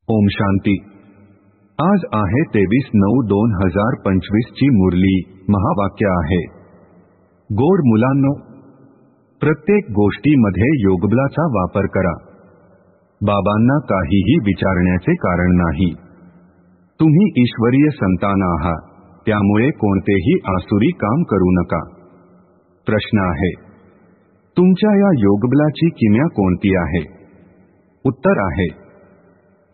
ओम शांती। आज आहे 23/9/2025 ची मुरली। महावाक्य आहे, गोड मुलांनो, प्रत्येक गोष्टीमध्ये योगबलाचा वापर करा। बाबांना काहीही विचारण्याचे कारण नाही। तुम्ही ईश्वरीय संतान आहात, त्यामुळे कोणतेही आसुरी काम करू नका। प्रश्न आहे, तुमच्या या योगबलाची किमया कोणती आहे? उत्तर आहे,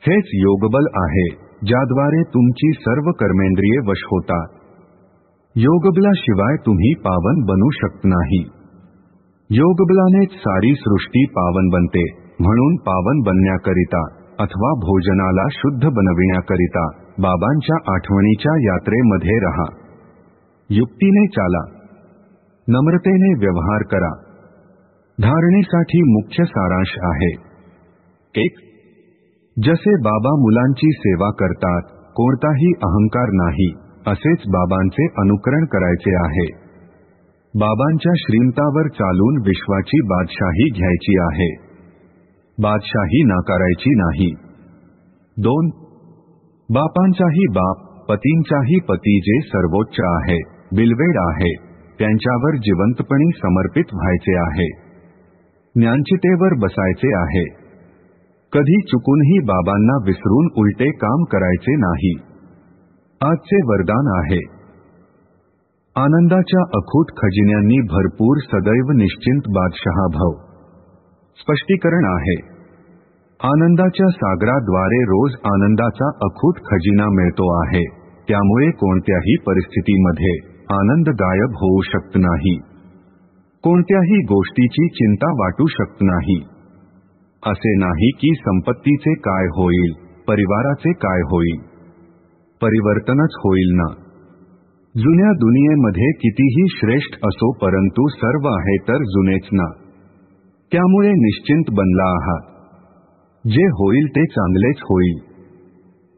हेच योगबल आहे ज्याद्वारे तुमची सर्व कर्मेंद्रिये वश होतात। योगबलाशिवाय तुम्ही पावन बनू शकत नाही। योगबलानेच सारी सृष्टी पावन बनते। म्हणून पावन बनण्याकरिता अथवा भोजनाला शुद्ध बनविण्याकरिता बाबांच्या आठवणीच्या यात्रेमध्ये रहा। युक्तीने चाला, नम्रतेने व्यवहार करा। धारणेसाठी मुख्य सारांश आहे, 1. जसे बाबा मुलांची सेवा करतात, कोणताही अहंकार नाही, असेच बाबांचे अनुकरण करायचे आहे। बाबांच्या श्रीमतावर चालून विश्वाची बादशाही घ्यायची आहे। बादशाही नाकारायची नाही। 2. बापांचाही बाप, पतींचाही पती जे सर्वोच्च आहे, बिलवेड आहे, त्यांच्यावर जिवंतपणी समर्पित व्हायचे आहे। ज्ञानचितेवर बसायचे आहे। कधी चुकूनही बाबांना विसरून उलटे काम करायचे नाही। आजचे वरदान आहे, आनंदाच्या अखूट खजिन्यांनी भरपूर सदैव निश्चिंत बादशहा भव। स्पष्टीकरण आहे, आनंदाच्या सागराद्वारे रोज आनंदाचा अखूट खजिना मिळतो आहे, त्यामुळे कोणत्याही परिस्थितीमध्ये आनंद गायब होऊ शकत नाही। कोणत्याही गोष्टीची चिंता वाटू शकत नाही। असे नाही की संपत्तीचे काय होईल, परिवाराचे काय होईल, परिवर्तनच होईल ना। जुन्या दुनियेमध्ये कितीही श्रेष्ठ असो, परंतु सर्व आहे तर जुनेच ना। त्यामुळे निश्चिंत बनला आहात। जे होईल ते चांगलेच होईल।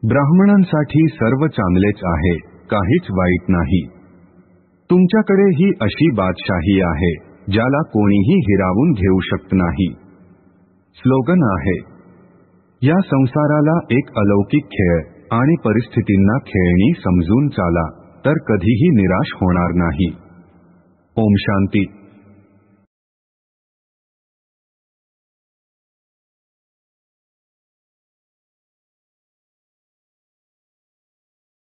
ब्राह्मणांसाठी सर्व चांगलेच आहे, काहीच वाईट नाही। तुमच्याकडे ही अशी बादशाही आहे ज्याला कोणीही हिरावून घेऊ शकत नाही। स्लोगन आहे, या संसाराला एक अलौकिक खेळ आणि परिस्थितींना खेळणी समजून चाला, तर कधीही निराश होणार नाही। ओम शांती।